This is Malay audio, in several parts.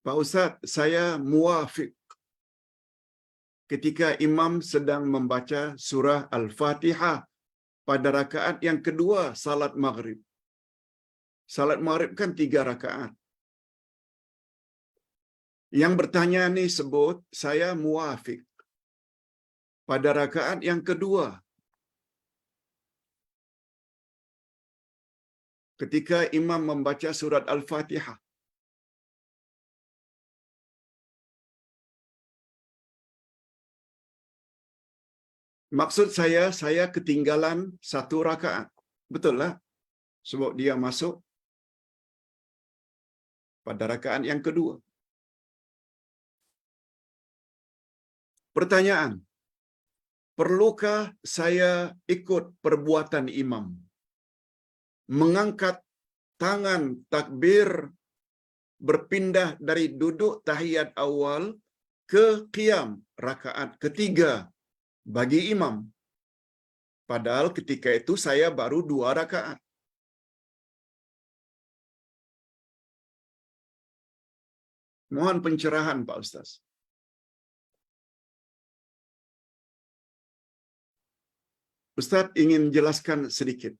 Pak Ustaz, saya muafiq ketika imam sedang membaca surah Al-Fatihah pada rakaat yang kedua salat maghrib. Salat maghrib kan 3 rakaat. Yang bertanya ni sebut saya muafiq pada rakaat yang kedua. Ketika imam membaca surat Al-Fatihah. Maksud saya ketinggalan 1 rakaat. Betul lah. Sebab dia masuk pada rakaat yang kedua. Pertanyaan, perlukah saya ikut perbuatan imam? Mengangkat tangan takbir berpindah dari duduk tahiyat awal ke qiyam rakaat ketiga bagi imam. Padahal ketika itu saya baru 2 rakaat. Mohon pencerahan Pak Ustaz. Ustaz ingin jelaskan sedikit.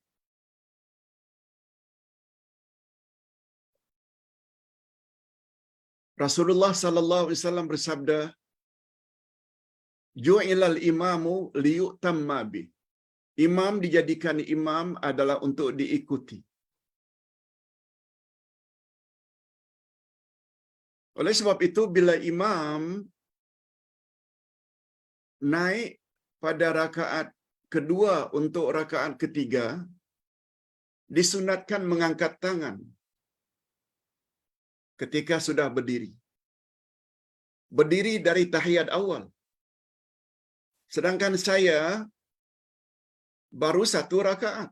Rasulullah sallallahu alaihi wasallam bersabda, "Ju'ilal imamu liyutamma bih." Imam dijadikan imam adalah untuk diikuti. Oleh sebab itu bila imam naik pada rakaat kedua untuk rakaat ketiga, disunatkan mengangkat tangan ketika sudah berdiri. Berdiri dari tahiyat awal. Sedangkan saya baru 1 rakaat.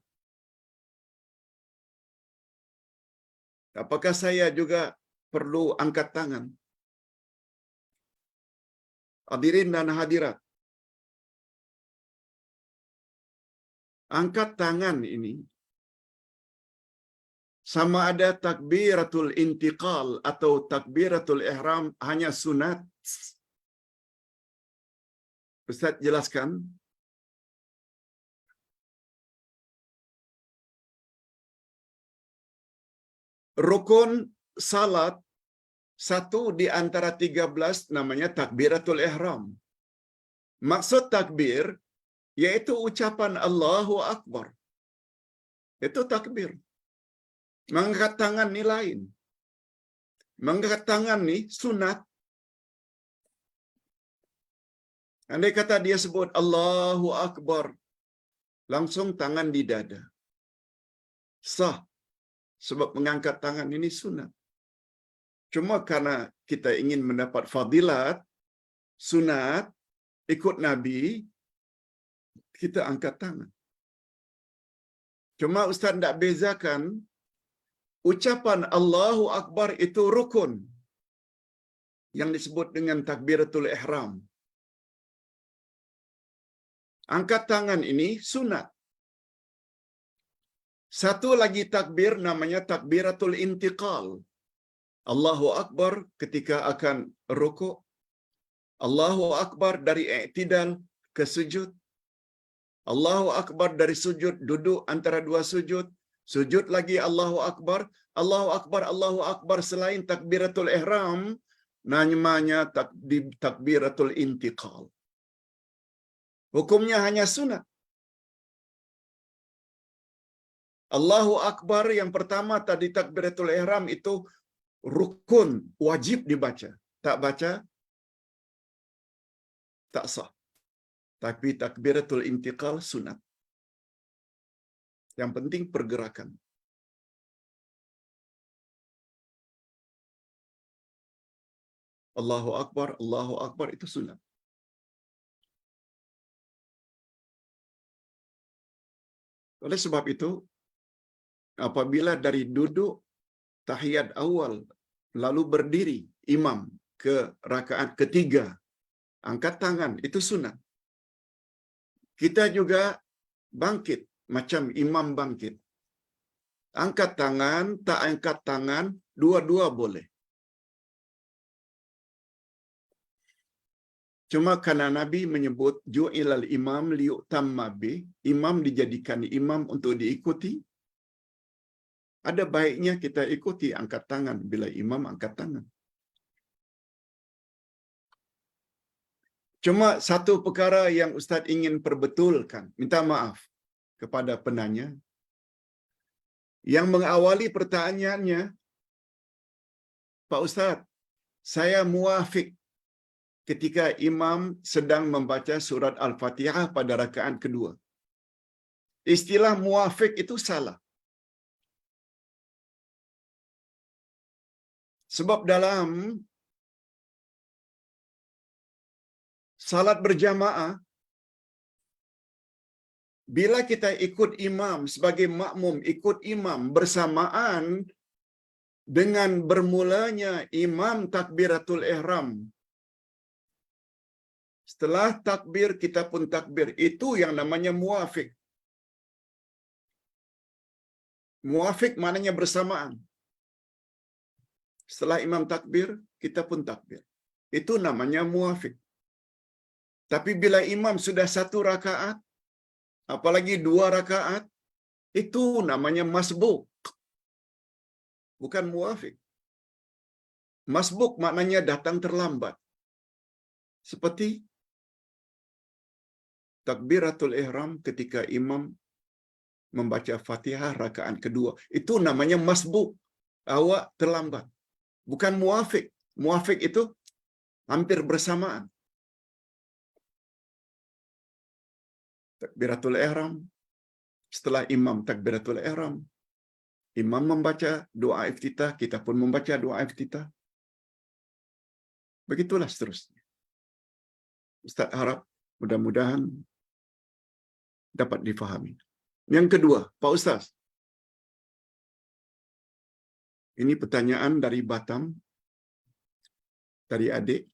Apakah saya juga perlu angkat tangan? Hadirin dan hadirat. Angkat tangan ini sama ada takbiratul intiqal atau takbiratul ihram hanya sunat. Ustaz jelaskan. Rukun salat satu di antara 13 namanya takbiratul ihram. Maksud takbir yaitu ucapan Allahu Akbar. Itu takbir. Mengangkat tangan ni lain. Mengangkat tangan ni sunat. Andai kata dia sebut Allahu Akbar, langsung tangan di dada. Sah. Sebab mengangkat tangan ini sunat. Cuma karena kita ingin mendapat fadilat, sunat, ikut Nabi, kita angkat tangan. Cuma Ustaz tidak bezakan, ucapan Allahu Akbar itu rukun. Yang disebut dengan takbiratul ihram. Angkat tangan ini sunat. Satu lagi takbir namanya takbiratul intiqal. Allahu Akbar ketika akan rukuk. Allahu Akbar dari i'tidal ke sujud. Allahu Akbar dari sujud duduk antara 2 sujud. Sujud lagi Allahu Akbar. Allahu Akbar, Allahu Akbar selain takbiratul ihram namanya takbiratul intiqal. Hukumnya hanya sunat. Allahu Akbar yang pertama tadi takbiratul ihram itu rukun, wajib dibaca. Tak baca, tak sah. Tapi takbiratul intiqal sunat. Yang penting pergerakan. Allahu Akbar itu sunat. Oleh sebab itu, apabila dari duduk tahiyat awal lalu berdiri imam ke rakaat ketiga, angkat tangan, itu sunat. Kita juga bangkit macam imam bangkit. Angkat tangan, tak angkat tangan, dua-dua boleh. Cuma karena Nabi menyebut ju'ilal imam liyu'tamma bih, imam dijadikan imam untuk diikuti, ada baiknya kita ikuti angkat tangan bila imam angkat tangan. Cuma satu perkara yang Ustaz ingin perbetulkan, minta maaf kepada penanya, yang mengawali pertanyaannya, Pak Ustaz, saya muafiq ketika imam sedang membaca surat Al-Fatihah pada rakaat kedua. Istilah muafiq itu salah. Sebab dalam salat berjamaah, bila kita ikut imam sebagai makmum, ikut imam bersamaan dengan bermulanya imam takbiratul ihram. Setelah takbir, kita pun takbir. Itu yang namanya muafiq. Muafiq maknanya bersamaan. Setelah imam takbir, kita pun takbir. Itu namanya muafiq. Tapi bila imam sudah satu rakaat, apalagi 2 rakaat, itu namanya masbuk. Bukan muafiq. Masbuk maknanya datang terlambat. Seperti takbiratul ihram ketika imam membaca Fatihah rakaat kedua. Itu namanya masbuk. Awak terlambat. Bukan muafiq. Muafiq itu hampir bersamaan. Takbiratul ihram, setelah imam takbiratul ihram, imam membaca doa iftitah, kita pun membaca doa iftitah. Begitulah seterusnya. Ustaz harap mudah-mudahan dapat difahami. Yang kedua, Pak Ustaz, ini pertanyaan dari Batam, dari adik.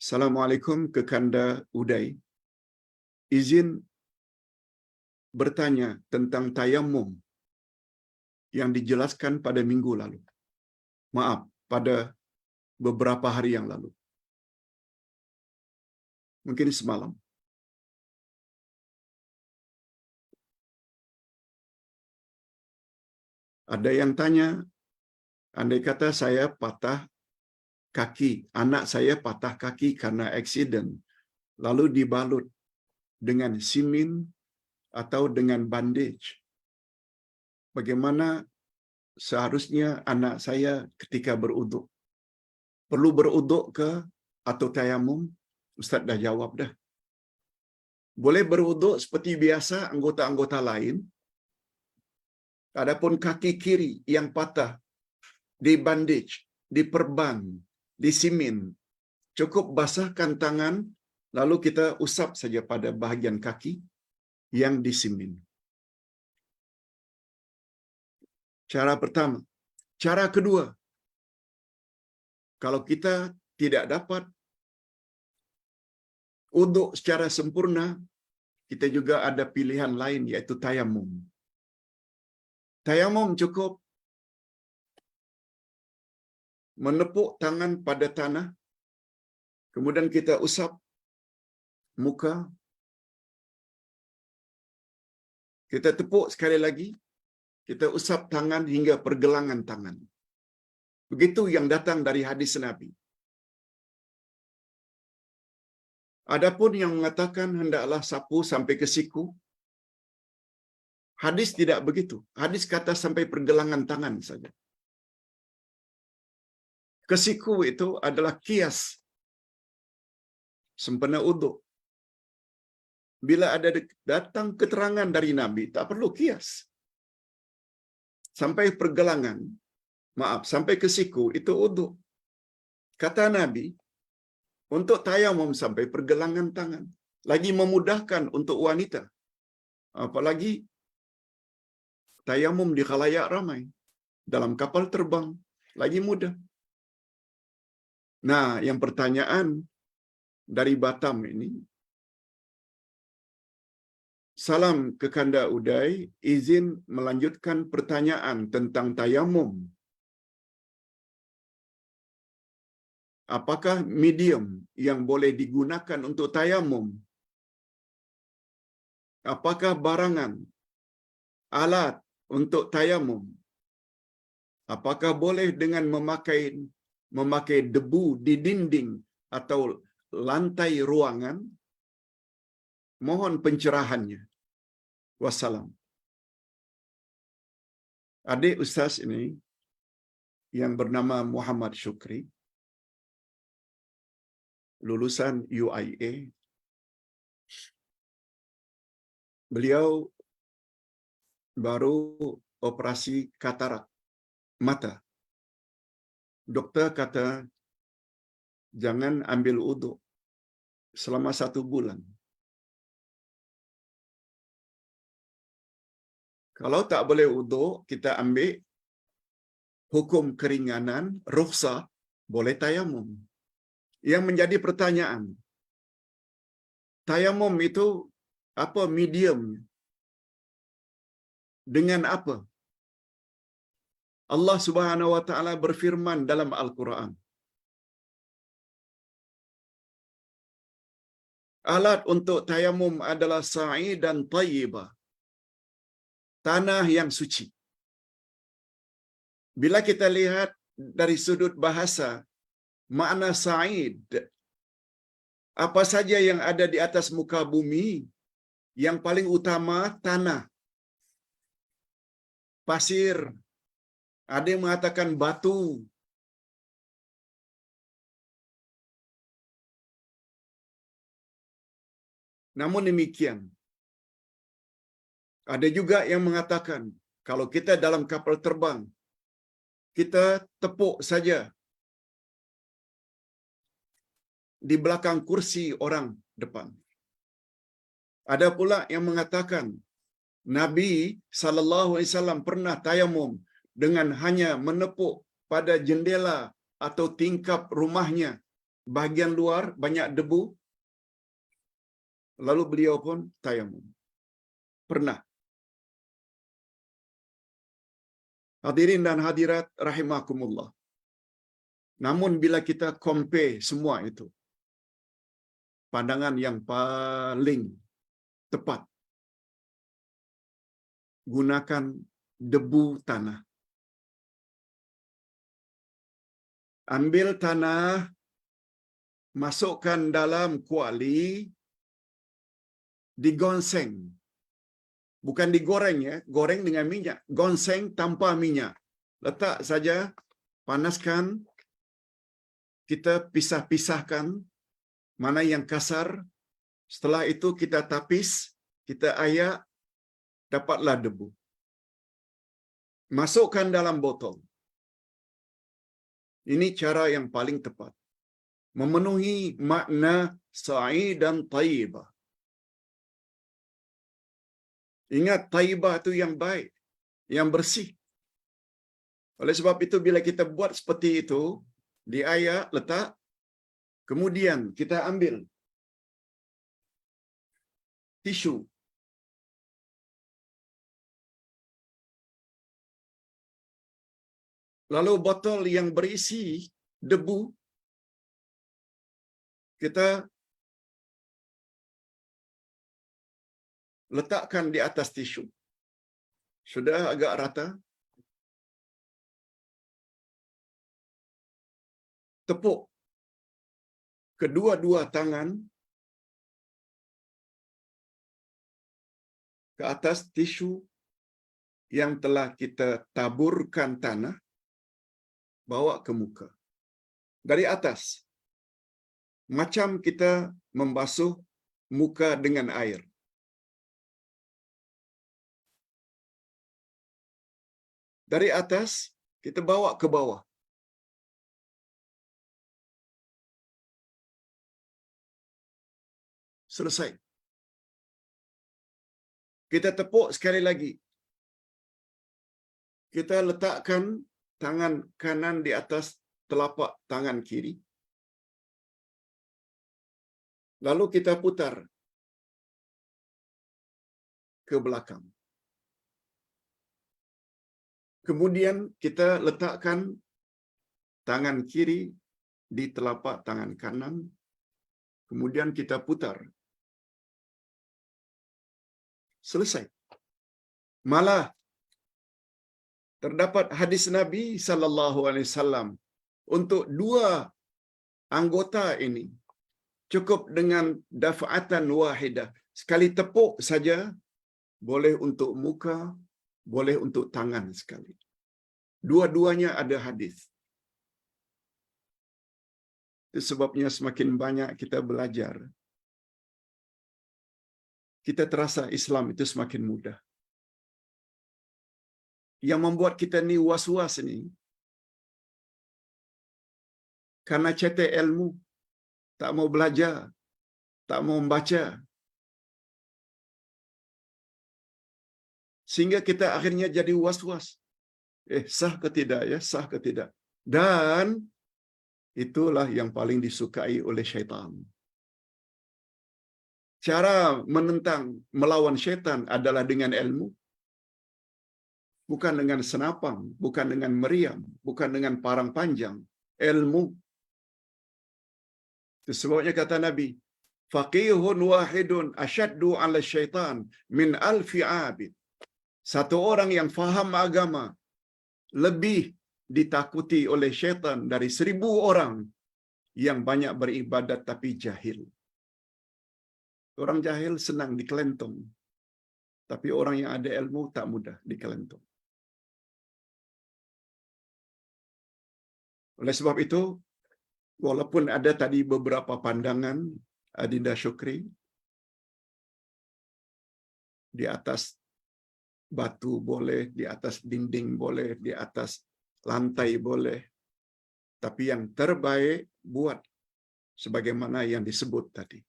Assalamualaikum Kekanda Uday. Izin bertanya tentang tayammum yang dijelaskan pada minggu lalu. Maaf, pada beberapa hari yang lalu. Mungkin semalam. Ada yang tanya, andai kata saya patah kaki, anak saya patah kaki karena aksiden, lalu dibalut dengan simin atau dengan bandage. Bagaimana seharusnya anak saya ketika beruduk? Perlu beruduk ke atau tayamum? Ustaz dah jawab dah. Boleh beruduk seperti biasa anggota-anggota lain. Adapun kaki kiri yang patah, di bandage, diperban, disimin, cukup basahkan tangan, lalu kita usap saja pada bahagian kaki yang disimin. Cara pertama. Cara kedua, kalau kita tidak dapat uduk secara sempurna, kita juga ada pilihan lain, yaitu tayamum. Tayamum cukup menepuk tangan pada tanah, kemudian kita usap muka, kita tepuk sekali lagi, kita usap tangan hingga pergelangan tangan. Begitu yang datang dari hadis Nabi. Adapun yang mengatakan hendaklah sapu sampai ke siku, hadis tidak begitu. Hadis kata sampai pergelangan tangan saja. Ke siku itu adalah kias sempena uduk. Bila ada datang keterangan dari Nabi, tak perlu kias. Sampai pergelangan, maaf, sampai ke siku, itu uduk. Kata Nabi, untuk tayamum sampai pergelangan tangan. Lagi memudahkan untuk wanita. Apalagi tayamum di khalayak ramai. Dalam kapal terbang, lagi mudah. Nah, yang pertanyaan dari Batam ini, salam Kekanda Uday, izin melanjutkan pertanyaan tentang tayamum. Apakah medium yang boleh digunakan untuk tayamum? Apakah barangan, alat untuk tayamum? Apakah boleh dengan memakai debu di dinding atau lantai ruangan? Mohon pencerahannya. Wassalam. Adik Ustaz ini yang bernama Muhammad Syukri, lulusan UIA. Beliau baru operasi katarak mata. Doktor kata jangan ambil uduk selama 1 bulan. Kalau tak boleh uduk, kita ambil hukum keringanan, rukhsah, boleh tayamum. Yang menjadi pertanyaan, tayamum itu apa medium? Dengan apa? Allah Subhanahu wa taala berfirman dalam Al-Quran, alat untuk tayamum adalah sa'i dan tayyibah, tanah yang suci. Bila kita lihat dari sudut bahasa, makna sa'id, apa saja yang ada di atas muka bumi, yang paling utama tanah, pasir, ada yang mengatakan batu. Namun demikian, ada juga yang mengatakan kalau kita dalam kapal terbang, kita tepuk saja di belakang kursi orang depan. Ada pula yang mengatakan Nabi sallallahu alaihi wasallam pernah tayamum dengan hanya menepuk pada jendela atau tingkap rumahnya, bahagian luar banyak debu, lalu beliau pun tayamum. Pernah. Hadirin dan hadirat rahimakumullah. Namun bila kita compare semua itu, pandangan yang paling tepat, gunakan debu tanah. Ambil tanah, masukkan dalam kuali, digonseng. Bukan digoreng ya, goreng dengan minyak. Gonseng tanpa minyak. Letak saja, panaskan, kita pisah-pisahkan mana yang kasar. Setelah itu kita tapis, kita ayak, dapatlah debu. Masukkan dalam botol. Ini cara yang paling tepat. Memenuhi makna sa'i dan taibah. Ingat, taibah itu yang baik, yang bersih. Oleh sebab itu, bila kita buat seperti itu, diayak, letak, kemudian kita ambil tisu. Lalu botol yang berisi debu, kita letakkan di atas tisu. Sudah agak rata. Tepuk kedua-dua tangan ke atas tisu yang telah kita taburkan tanah, bawa ke muka. Dari atas, macam kita membasuh muka dengan air. Dari atas, kita bawa ke bawah. Selesai. Kita tepuk sekali lagi. Kita letakkan tangan kanan di atas telapak tangan kiri. Lalu kita putar ke belakang. Kemudian kita letakkan tangan kiri di telapak tangan kanan, kemudian kita putar. Selesai. Malah terdapat hadis Nabi sallallahu alaihi wasallam untuk dua anggota ini cukup dengan daf'atan wahidah. Sekali tepuk saja, boleh untuk muka, boleh untuk tangan sekali. Dua-duanya ada hadis. Itu sebabnya semakin banyak kita belajar, kita terasa Islam itu semakin mudah. Yang membuat kita ni was-was ni, karena cetek ilmu, tak mau belajar, tak mau membaca. Sehingga kita akhirnya jadi was-was. Sah ke tidak ya? Sah ke tidak? Dan itulah yang paling disukai oleh syaitan. Cara menentang, melawan syaitan adalah dengan ilmu. Bukan dengan senapang, bukan dengan meriam, bukan dengan parang panjang. Ilmu. Itu sebabnya kata Nabi, faqihun wahidun asyaddu 'ala syaitan min alfi 'abid. Satu orang yang faham agama lebih ditakuti oleh syaitan dari 1000 orang yang banyak beribadat tapi jahil. Orang jahil senang dikelentong, tapi orang yang ada ilmu tak mudah dikelentong. Oleh sebab itu, walaupun ada tadi beberapa pandangan Adinda Syukri, di atas batu boleh, di atas dinding boleh, di atas lantai boleh, tapi yang terbaik buat sebagaimana yang disebut tadi.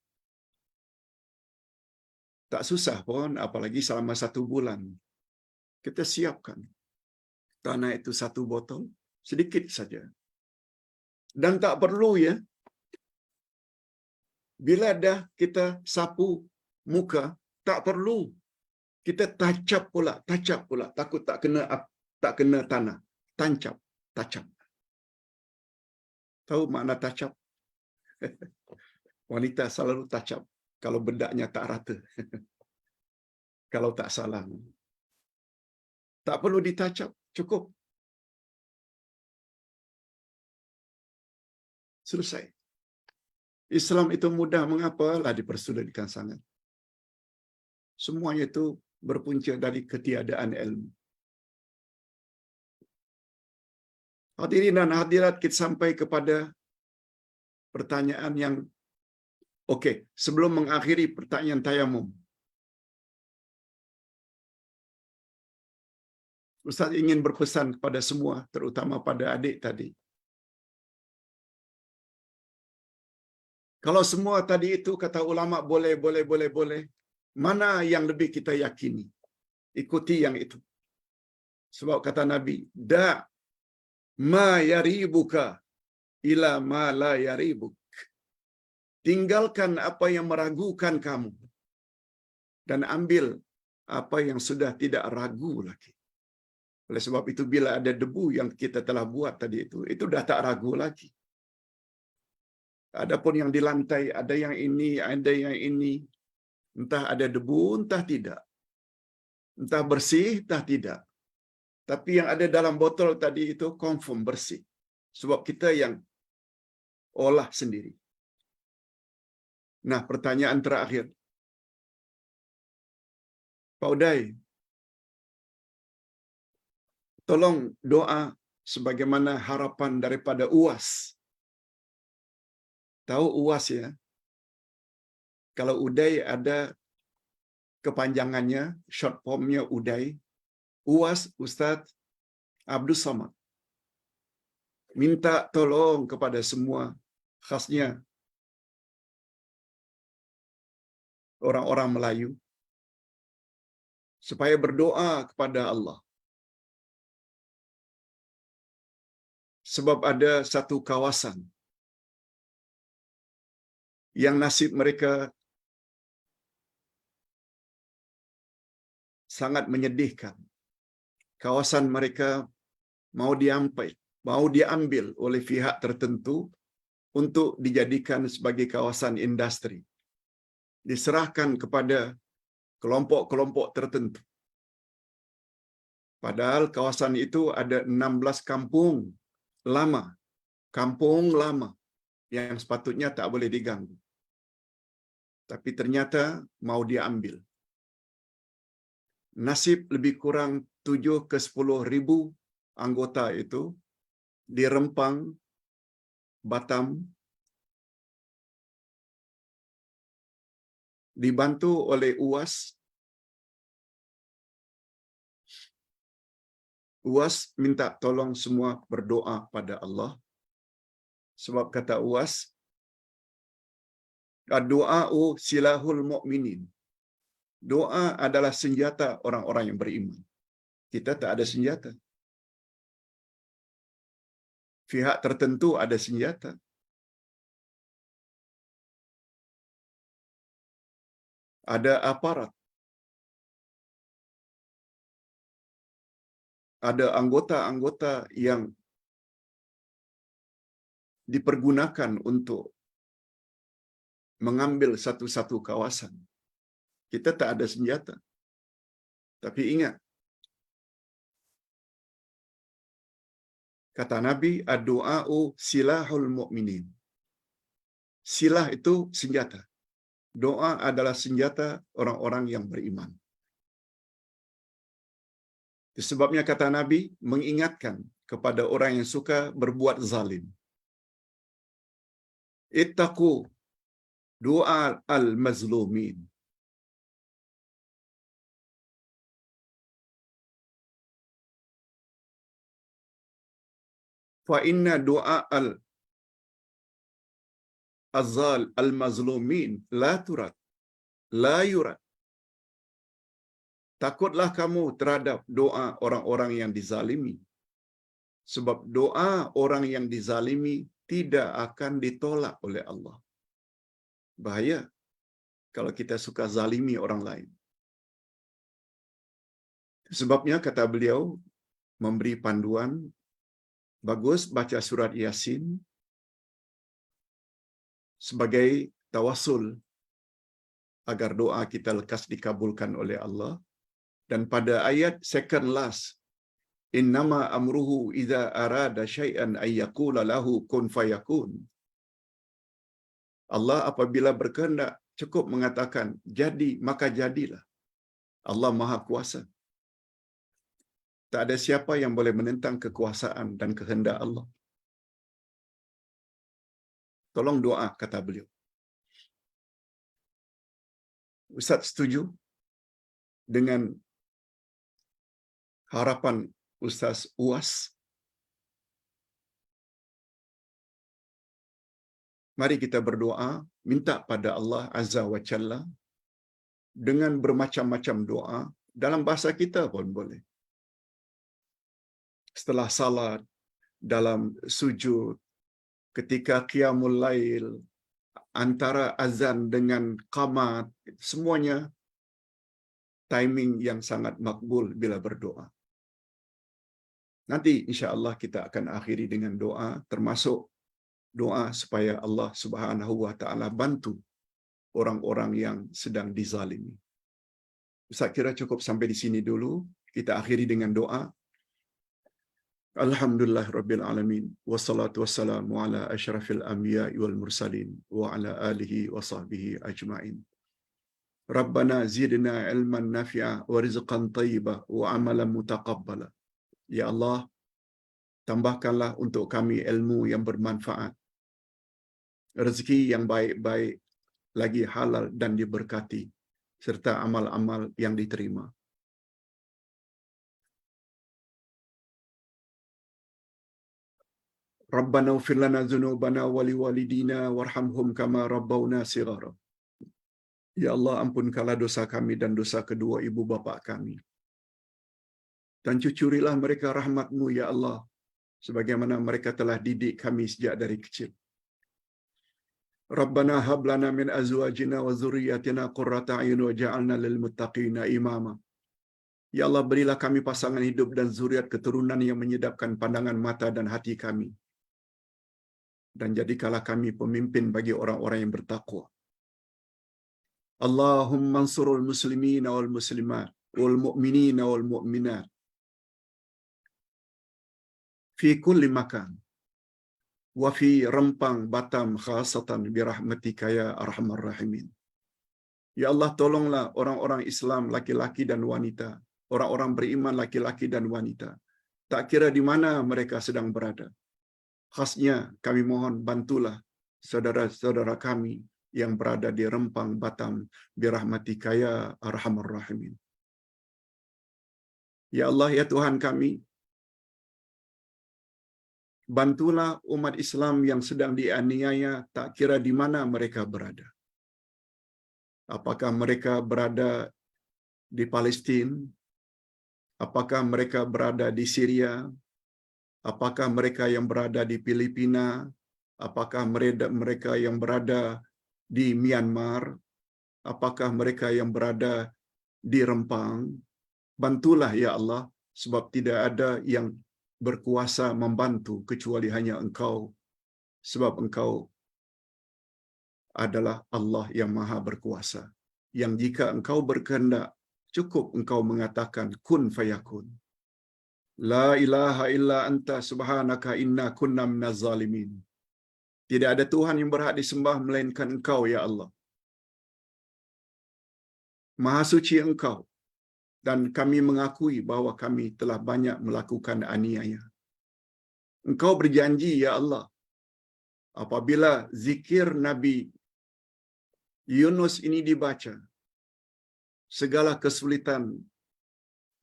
Tak susah pun, apalagi selama 1 bulan. Kita siapkan tanah itu 1 botol, sedikit saja. Dan tak perlu ya, bila dah kita sapu muka, tak perlu kita tacap pula, takut tak kena tanah. Tacap. Tahu makna tacap? Wanita selalu tacap kalau bedaknya tak rata. Kalau tak salah. Tak perlu ditacap, cukup. Selesai. Islam itu mudah, mengapalah dipersulitkan sangat. Semuanya itu berpunca dari ketiadaan ilmu. Hadirin dan hadirat, kita sampai kepada pertanyaan yang okey, sebelum mengakhiri pertanyaan tayamum. Ustaz ingin berpesan kepada semua, terutama pada adik tadi. Kalau semua tadi itu kata ulama boleh, mana yang lebih kita yakini? Ikuti yang itu. Sebab kata Nabi, da ma yaribuka ila ma la yaribuk. Tinggalkan apa yang meragukan kamu dan ambil apa yang sudah tidak ragu lagi. Oleh sebab itu bila ada debu yang kita telah buat tadi itu dah tak ragu lagi. Adapun yang di lantai ada yang ini, entah ada debu, entah tidak. Entah bersih, entah tidak. Tapi yang ada dalam botol tadi itu confirm bersih. Sebab kita yang olah sendiri. Nah, pertanyaan terakhir. Pak Uday, tolong doa sebagaimana harapan daripada UAS. Tahu UAS ya? Kalau Uday ada kepanjangannya, short formnya Uday. UAS Ustaz Abdul Samad. Minta tolong kepada semua, khasnya orang-orang Melayu, supaya berdoa kepada Allah. Sebab ada satu kawasan yang nasib mereka sangat menyedihkan. Kawasan mereka mau diambil oleh pihak tertentu untuk dijadikan sebagai kawasan industri. Diserahkan kepada kelompok-kelompok tertentu. Padahal kawasan itu ada 16 kampung lama. Kampung lama yang sepatutnya tak boleh diganggu. Tapi ternyata mau diambil. Nasib lebih kurang 7 ke 10 ribu anggota itu di Rempang, Batam, dibantu oleh UAS. UAS minta tolong semua berdoa pada Allah. Sebab kata UAS, doa silahul mu'minin. Doa adalah senjata orang-orang yang beriman. Kita tak ada senjata. Pihak tertentu ada senjata. Ada aparat. Ada anggota-anggota yang dipergunakan untuk mengambil satu-satu kawasan. Kita tak ada senjata. Tapi ingat, kata Nabi, ad-du'a'u silahul mu'minin. Silah itu senjata. Doa adalah senjata orang-orang yang beriman. Sebabnya kata Nabi mengingatkan kepada orang yang suka berbuat zalim. Ittaqu du'a al-mazlumin. Fa inna du'a al-azal al-mazlumin la turad, la yurad. Takutlah kamu terhadap doa orang-orang yang dizalimi. Sebab doa orang yang dizalimi tidak akan ditolak oleh Allah. Bahaya kalau kita suka zalimi orang lain. Sebabnya kata beliau memberi panduan, bagus baca surat Yasin sebagai tawassul agar doa kita lekas dikabulkan oleh Allah. Dan pada ayat second last, innama amruhu idza arada syai'an ay yaqula lahu kun fayakun. Allah apabila berkehendak cukup mengatakan jadi maka jadilah. Allah Maha Kuasa. Tak ada siapa yang boleh menentang kekuasaan dan kehendak Allah. Tolong doa, kata beliau. Ustaz setuju dengan harapan Ustaz UAS? Mari kita berdoa, minta pada Allah Azza wa Jalla dengan bermacam-macam doa, dalam bahasa kita pun boleh. Setelah salat, dalam sujud, ketika qiyamul lail, antara azan dengan qamat, semuanya timing yang sangat makbul bila berdoa. Nanti insya-Allah kita akan akhiri dengan doa, termasuk doa supaya Allah Subhanahu wa taala bantu orang-orang yang sedang dizalimi. Saya kira cukup sampai di sini dulu. Kita akhiri dengan doa. Alhamdulillah Rabbil Alamin. Wassalatu wassalamu ala asyrafil anbiya'i wal mursalin. Wa ala alihi wa sahbihi ajma'in. Rabbana zidna ilman nafi'a wa rizqan thayyibah wa amalan mutaqabbala. Ya Allah, tambahkanlah untuk kami ilmu yang bermanfaat, rezeki yang baik-baik, lagi halal dan diberkati, serta amal-amal yang diterima. Rabbana ighfir lana dzunubana wa liwalidina warhamhum kama rabbawna shighara. Ya Allah, ampunkanlah dosa kami dan dosa kedua ibu bapa kami. Dan cucurilah mereka rahmat-Mu, ya Allah, sebagaimana mereka telah didik kami sejak dari kecil. Rabbana hab lana min azwajina wa dzurriyyatina qurrata a'yun waj'alna lil muttaqina imama. Ya Allah, berilah kami pasangan hidup dan zuriat keturunan yang menyedapkan pandangan mata dan hati kami. dan jadikanlah kami pemimpin bagi orang-orang yang bertakwa. Allahumma ansurul muslimina wal muslimat wal mu'minina wal mu'minat fi kulli makan wa fi Rempang Batam khasatan bi rahmatika ya arhamar rahimin. Ya Allah, tolonglah orang-orang Islam laki-laki dan wanita, orang-orang beriman laki-laki dan wanita, tak kira di mana mereka sedang berada. Khasnya kami mohon bantulah saudara-saudara kami yang berada di Rempang Batam bi rahmatika ya arhamar rahimin. Ya Allah, ya Tuhan kami, bantulah umat Islam yang sedang dianiaya tak kira di mana mereka berada. Apakah mereka berada di Palestina? Apakah mereka berada di Syria? Apakah mereka yang berada di Filipina? Apakah mereka yang berada di Myanmar? Apakah mereka yang berada di Rempang? Bantulah ya Allah, sebab tidak ada yang berkuasa membantu kecuali hanya Engkau, sebab Engkau adalah Allah yang maha berkuasa, yang jika Engkau berkehendak, cukup Engkau mengatakan kun fayakun. La ilaha illa anta subhanaka inna kunna minaz zalimin. Tidak ada Tuhan yang berhak disembah melainkan Engkau ya Allah. Maha suci Engkau, dan kami mengakui bahwa kami telah banyak melakukan aniaya. Engkau berjanji ya Allah, apabila zikir Nabi Yunus ini dibaca, segala kesulitan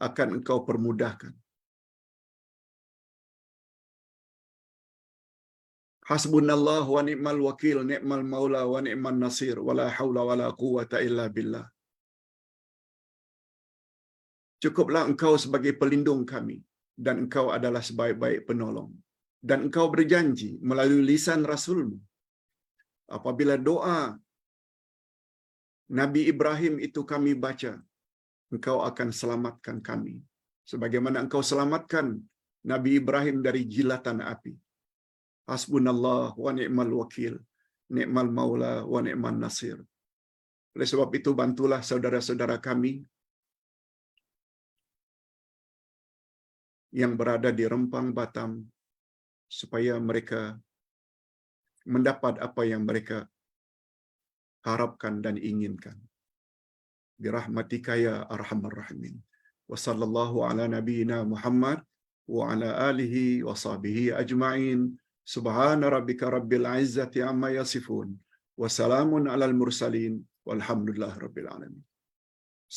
akan Engkau permudahkan. Hasbunallah wa ni'mal wakil, ni'mal maula wa ni'mal nasir, wala haula wala quwata illa billah. Cukuplah Engkau sebagai pelindung kami, dan Engkau adalah sebaik-baik penolong. Dan Engkau berjanji melalui lisan Rasul-Mu, apabila doa Nabi Ibrahim itu kami baca, Engkau akan selamatkan kami, sebagaimana Engkau selamatkan Nabi Ibrahim dari jilatan api. Hasbunallah wa ni'mal wakil, ni'mal maula wa ni'mal nasir. Oleh sebab itu, bantulah saudara-saudara kami yang berada di Rempang Batam, supaya mereka mendapat apa yang mereka harapkan dan inginkan. Birahmatika ya arhamar rahimin. Wa sallallahu ala nabiyyina Muhammad wa ala alihi wa sahbihi ajma'in. Subhana rabbika rabbil izzati amma yasifun. Wa salamun alal mursalin. Walhamdulillah rabbil alamin.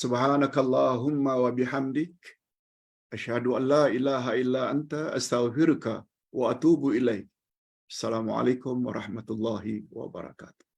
Subhanakallahumma wa bihamdik. Asyhadu an la ilaha illa anta astaghfiruka wa atubu ilaik. Assalamualaikum warahmatullahi wabarakatuh.